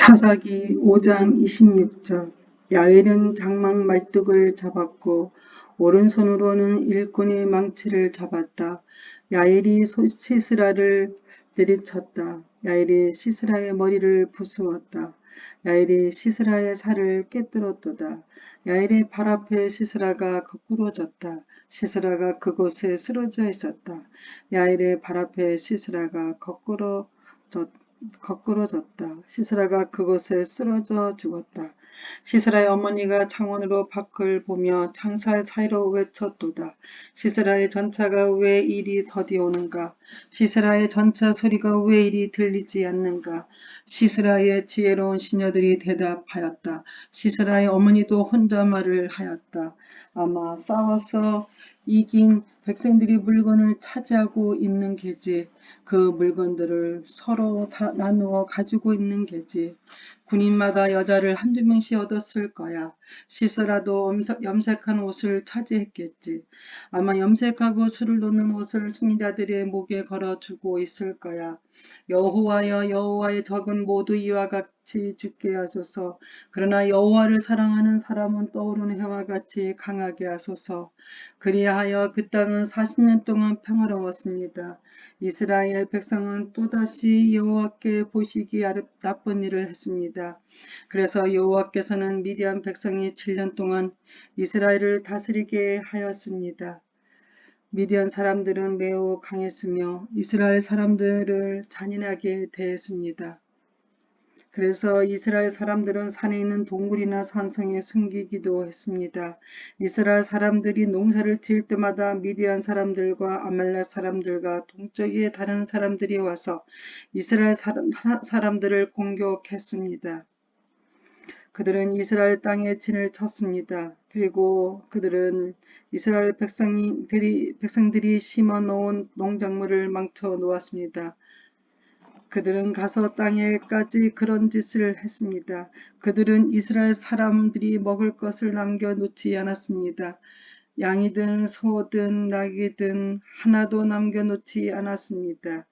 사사기 5장 26절. 야웰은 장막 말뚝을 잡았고 오른손으로는 일꾼의 망치를 잡았다. 야엘이 시스라를 내리쳤다. 야엘이 시스라의 머리를 부수었다. 야엘이 시스라의 살을 꿰뚫었도다. 야엘의 발 앞에 시스라가 거꾸로 졌다. 시스라가 그곳에 쓰러져 있었다. 야엘의 발 앞에 시스라가 거꾸로 졌다. 시스라가 그곳에 쓰러져 죽었다. 시스라의 어머니가 창원으로 밖을 보며 창살 사이로 외쳤도다. 시스라의 전차가 왜 이리 더디 오는가? 시스라의 전차 소리가 왜 이리 들리지 않는가? 시스라의 지혜로운 시녀들이 대답하였다. 시스라의 어머니도 혼자 말을 하였다. 아마 싸워서 이긴 백성들이 물건을 차지하고 있는 게지. 그 물건들을 서로 다 나누어 가지고 있는 게지. 군인마다 여자를 한두 명씩 얻었을 거야. 시스라도 염색한 옷을 차지했겠지. 아마 염색하고 술을 놓는 옷을 승리자들의 목에 걸어주고 있을 거야. 여호와여, 여호와의 적은 모두 이와 같이 죽게 하소서. 그러나 여호와를 사랑하는 사람은 떠오르는 해와 같이 강하게 하소서. 그리하여 그 땅은 40년 동안 평화로웠습니다. 이스라엘 백성은 또다시 여호와께 보시기 나쁜 일을 했습니다. 그래서 여호와께서는 미디안 백성이 7년 동안 이스라엘을 다스리게 하였습니다. 미디안 사람들은 매우 강했으며 이스라엘 사람들을 잔인하게 대했습니다. 그래서 이스라엘 사람들은 산에 있는 동굴이나 산성에 숨기기도 했습니다. 이스라엘 사람들이 농사를 지을 때마다 미디안 사람들과 아말렉 사람들과 동쪽의 다른 사람들이 와서 이스라엘 사람들을 공격했습니다. 그들은 이스라엘 땅에 진을 쳤습니다. 그리고 그들은 이스라엘 백성들이 심어 놓은 농작물을 망쳐 놓았습니다. 그들은 가서 땅에까지 그런 짓을 했습니다. 그들은 이스라엘 사람들이 먹을 것을 남겨놓지 않았습니다. 양이든 소든 낙이든 하나도 남겨놓지 않았습니다.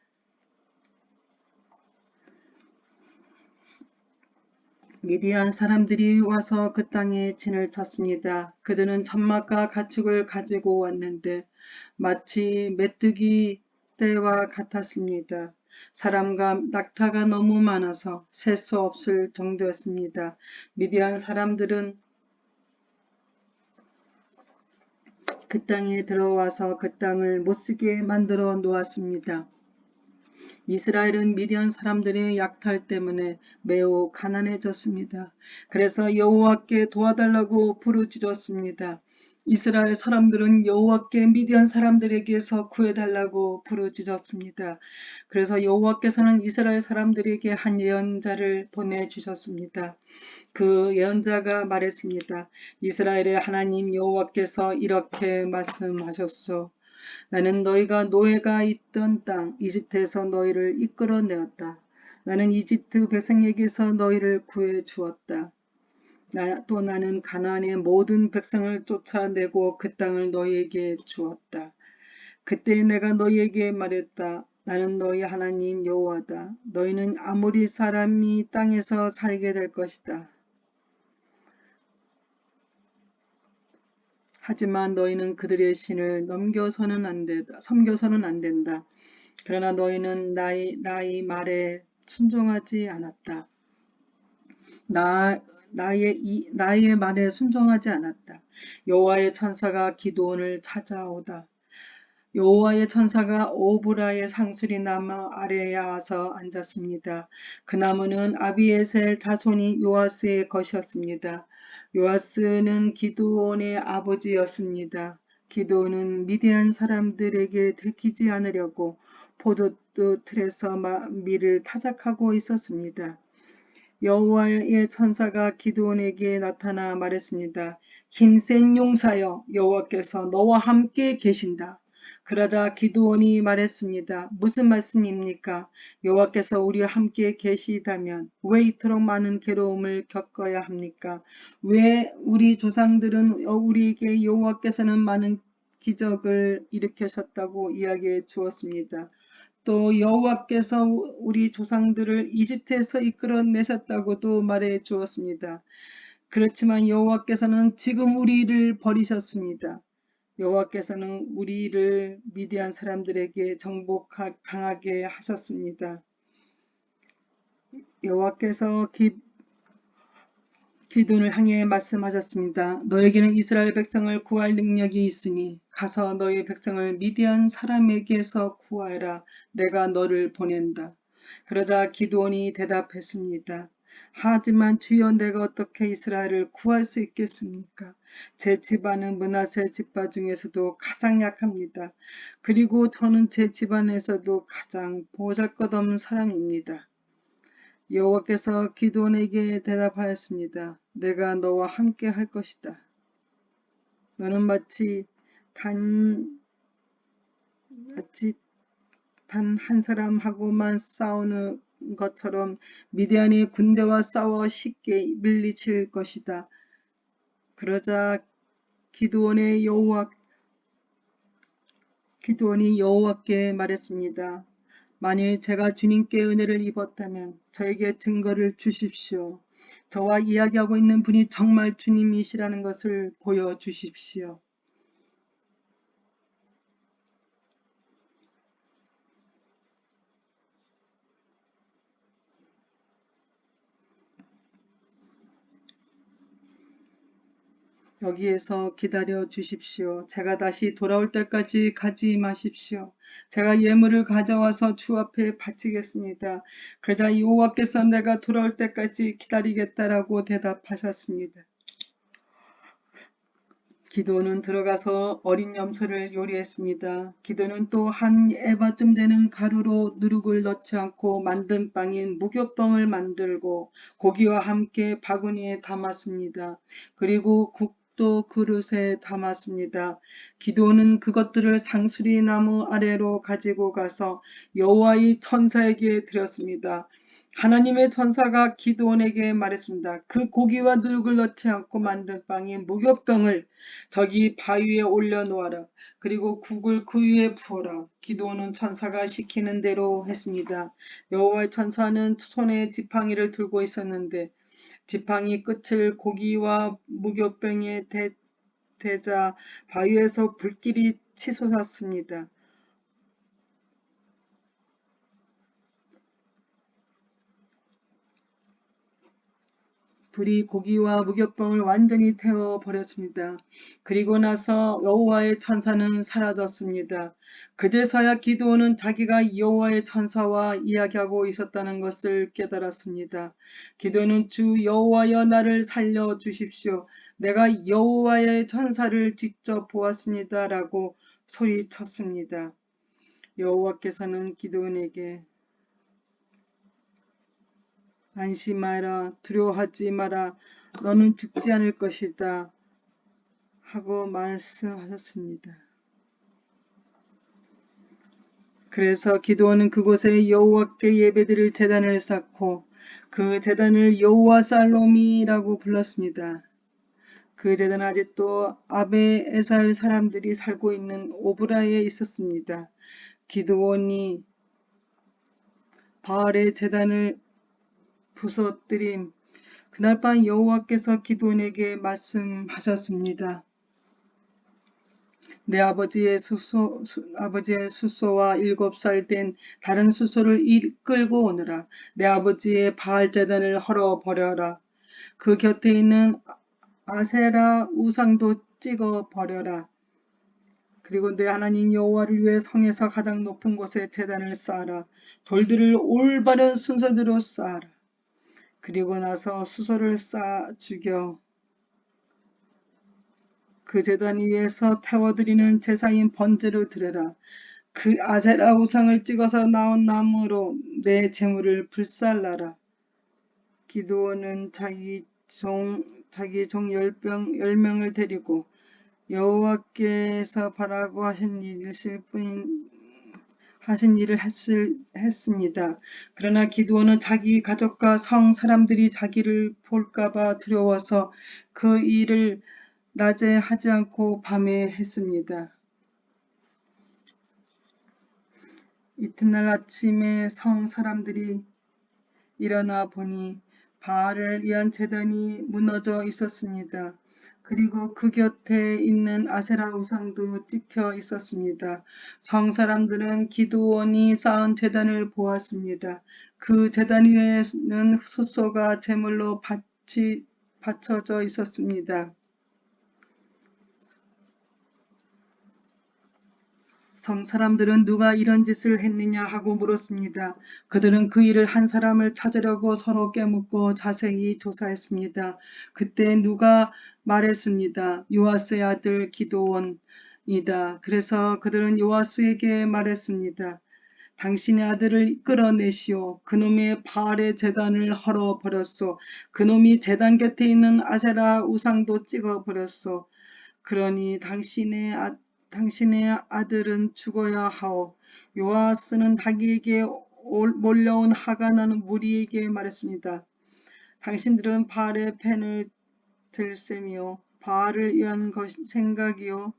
미디안 사람들이 와서 그 땅에 진을 쳤습니다. 그들은 천막과 가축을 가지고 왔는데 마치 메뚜기 떼와 같았습니다. 사람과 낙타가 너무 많아서 셀 수 없을 정도였습니다. 미디안 사람들은 그 땅에 들어와서 그 땅을 못쓰게 만들어 놓았습니다. 이스라엘은 미디안 사람들의 약탈 때문에 매우 가난해졌습니다. 그래서 여호와께 도와달라고 부르짖었습니다. 이스라엘 사람들은 여호와께 미디안 사람들에게서 구해달라고 부르짖었습니다. 그래서 여호와께서는 이스라엘 사람들에게 한 예언자를 보내주셨습니다. 그 예언자가 말했습니다. 이스라엘의 하나님 여호와께서 이렇게 말씀하셨소. 나는 너희가 노예가 있던 땅 이집트에서 너희를 이끌어내었다. 나는 이집트 백성에게서 너희를 구해 주었다. 또 나는 가나안의 모든 백성을 쫓아내고 그 땅을 너희에게 주었다. 그때 내가 너희에게 말했다. 나는 너희 하나님 여호와다. 너희는 아모리 사람이 땅에서 살게 될 것이다. 하지만 너희는 그들의 신을 섬겨서는 안 된다. 그러나 너희는 나의 말에 순종하지 않았다. 나의 말에 순종하지 않았다. 여호와의 천사가 기드온을 찾아오다. 여호와의 천사가 오브라의 상수리 나무 아래에 와서 앉았습니다. 그 나무는 아비에셀 자손이 요아스의 것이었습니다. 요아스는 기드온의 아버지였습니다. 기드온은 미디안 사람들에게 들키지 않으려고 포도주 틀에서 밀을 타작하고 있었습니다. 여호와의 천사가 기드온에게 나타나 말했습니다. 힘센 용사여, 여호와께서 너와 함께 계신다. 그러자 기드온이 말했습니다. 무슨 말씀입니까? 여호와께서 우리와 함께 계시다면 왜 이토록 많은 괴로움을 겪어야 합니까? 왜 우리 조상들은 우리에게 여호와께서는 많은 기적을 일으키셨다고 이야기해 주었습니다. 또 여호와께서 우리 조상들을 이집트에서 이끌어내셨다고도 말해 주었습니다. 그렇지만 여호와께서는 지금 우리를 버리셨습니다. 여호와께서는 우리를 미디안 사람들에게 정복당하게 하셨습니다. 여호와께서 기드온을 향해 말씀하셨습니다. 너에게는 이스라엘 백성을 구할 능력이 있으니 가서 너희 백성을 미디안 사람에게서 구하라. 내가 너를 보낸다. 그러자 기드온이 대답했습니다. 하지만 주여, 내가 어떻게 이스라엘을 구할 수 있겠습니까? 제 집안은 므낫세 집파 중에서도 가장 약합니다. 그리고 저는 제 집안에서도 가장 보잘것없는 사람입니다. 여호와께서 기드온에게 대답하였습니다. 내가 너와 함께 할 것이다. 너는 마치 단 한 사람하고만 싸우는 것처럼 미디안의 군대와 싸워 쉽게 물리칠 것이다. 그러자 기드온이 여호와께 말했습니다. 만일 제가 주님께 은혜를 입었다면 저에게 증거를 주십시오. 저와 이야기하고 있는 분이 정말 주님이시라는 것을 보여주십시오. 여기에서 기다려 주십시오. 제가 다시 돌아올 때까지 가지 마십시오. 제가 예물을 가져와서 주 앞에 바치겠습니다. 그러자 여호와께서 내가 돌아올 때까지 기다리겠다라고 대답하셨습니다. 기드온은 들어가서 어린 염소를 요리했습니다. 기드온은 또 한 에바쯤 되는 가루로 누룩을 넣지 않고 만든 빵인 무교병을 만들고 고기와 함께 바구니에 담았습니다. 그리고 국도 그릇에 담았습니다. 기드온은 그것들을 상수리 나무 아래로 가지고 가서 여호와의 천사에게 드렸습니다. 하나님의 천사가 기드온에게 말했습니다. 그 고기와 누룩을 넣지 않고 만든 빵인 무교병을 저기 바위에 올려놓아라. 그리고 국을 그 위에 부어라. 기드온은 천사가 시키는 대로 했습니다. 여호와의 천사는 손에 지팡이를 들고 있었는데 지팡이 끝을 고기와 무교병에 대자 바위에서 불길이 치솟았습니다. 불이 고기와 무교병을 완전히 태워버렸습니다. 그리고 나서 여호와의 천사는 사라졌습니다. 그제서야 기드온은 자기가 여호와의 천사와 이야기하고 있었다는 것을 깨달았습니다. 기드온은 주 여호와여, 나를 살려주십시오. 내가 여호와의 천사를 직접 보았습니다. 라고 소리쳤습니다. 여호와께서는 기드온에게 안심하라, 두려워하지 마라, 너는 죽지 않을 것이다 하고 말씀하셨습니다. 그래서 기드온은 그곳에 여호와께 예배드릴 제단을 쌓고 그 제단을 여호와 살롬이라고 불렀습니다. 그 제단은 아직도 아베에살 사람들이 살고 있는 오브라에 있었습니다. 기드온이 바알의 제단을 부서뜨림. 그날 밤 여호와께서 기드온에게 말씀하셨습니다. 내 아버지의 수소와 7살 된 다른 수소를 이끌고 오너라. 내 아버지의 바알 제단을 헐어버려라. 그 곁에 있는 아세라 우상도 찍어버려라. 그리고 내 하나님 여호와를 위해 성에서 가장 높은 곳에 제단을 쌓아라. 돌들을 올바른 순서대로 쌓아라. 그리고 나서 수소를 쌓아 죽여 그 제단 위에서 태워드리는 제사인 번제로 드려라. 그 아세라 우상을 찍어서 나온 나무로 내 재물을 불살라라. 기드온은 자기 종 10명을 데리고 여호와께서 바라고 하신 일을 했습니다. 그러나 기드온은 자기 가족과 성 사람들이 자기를 볼까봐 두려워서 그 일을 낮에 하지 않고 밤에 했습니다. 이튿날 아침에 성 사람들이 일어나 보니 바알을 위한 제단이 무너져 있었습니다. 그리고 그 곁에 있는 아세라 우상도 찍혀 있었습니다. 성 사람들은 기드온이 쌓은 제단을 보았습니다. 그 제단 위에는 숫소가 제물로 받쳐져 있었습니다. 성 사람들은 누가 이런 짓을 했느냐 하고 물었습니다. 그들은 그 일을 한 사람을 찾으려고 서로 깨묻고 자세히 조사했습니다. 그때 누가 말했습니다. 요아스의 아들 기드온이다. 그래서 그들은 요아스에게 말했습니다. 당신의 아들을 끌어내시오. 그놈이 바알의 제단을 헐어버렸소. 그놈이 제단 곁에 있는 아세라 우상도 찍어버렸소. 그러니 당신의 아들은 죽어야 하오. 요아스는 자기에게 몰려온 화가 나는 무리에게 말했습니다. 당신들은 바알의 펜을 들셈이요. 바알을 위한 생각이요.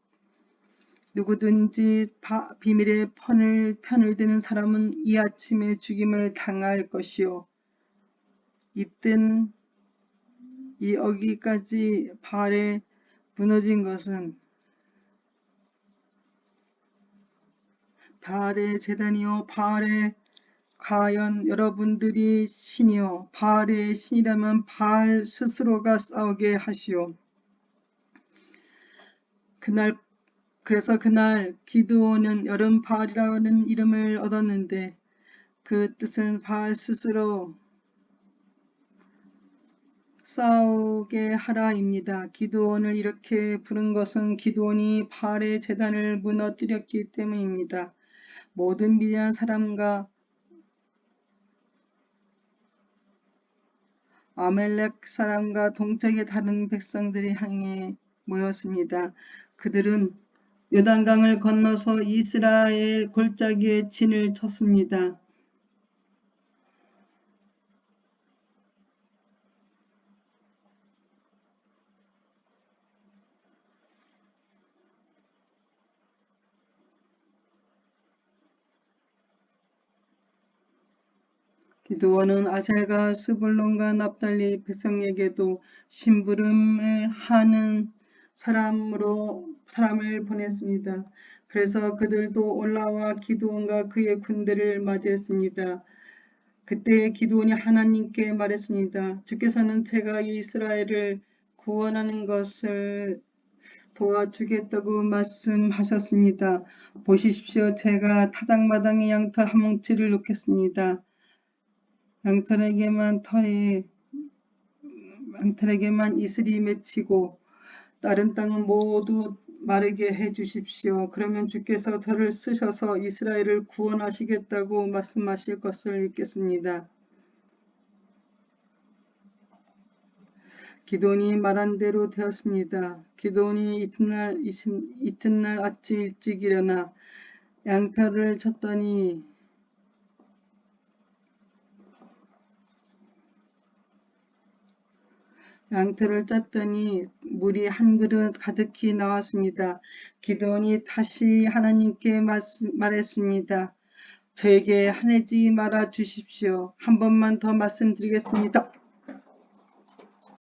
누구든지 비밀의 편을 드는 사람은 이 아침에 죽임을 당할 것이요. 이뜬 이 어기까지 바알에 무너진 것은 바알의 제단이요. 바알의 과연 여러분들이 신이요. 바알의 신이라면 바알 스스로가 싸우게 하시오. 그래서 그날 기드온은 여름 바알이라는 이름을 얻었는데 그 뜻은 바알 스스로 싸우게 하라입니다. 기드온을 이렇게 부른 것은 기드온이 바알의 제단을 무너뜨렸기 때문입니다. 모든 미디안 사람과 아멜렉 사람과 동쪽의 다른 백성들이 향해 모였습니다. 그들은 요단강을 건너서 이스라엘 골짜기에 진을 쳤습니다. 기드온은 아셀과 스불론과 납달리 백성에게도 심부름을 하는 사람을 보냈습니다. 그래서 그들도 올라와 기드온과 그의 군대를 맞이했습니다. 그때 기드온이 하나님께 말했습니다. 주께서는 제가 이스라엘을 구원하는 것을 도와주겠다고 말씀하셨습니다. 보십시오. 제가 타작마당에 양털 한 뭉치를 놓겠습니다. 양털에게만 이슬이 맺히고 다른 땅은 모두 마르게 해 주십시오. 그러면 주께서 저를 쓰셔서 이스라엘을 구원하시겠다고 말씀하실 것을 믿겠습니다. 기드온이 말한 대로 되었습니다. 기드온이 이튿날 아침 일찍 일어나 양털을 쳤더니 물이 한 그릇 가득히 나왔습니다. 기드온이 다시 하나님께 말했습니다. 저에게 화내지 말아 주십시오. 한 번만 더 말씀드리겠습니다.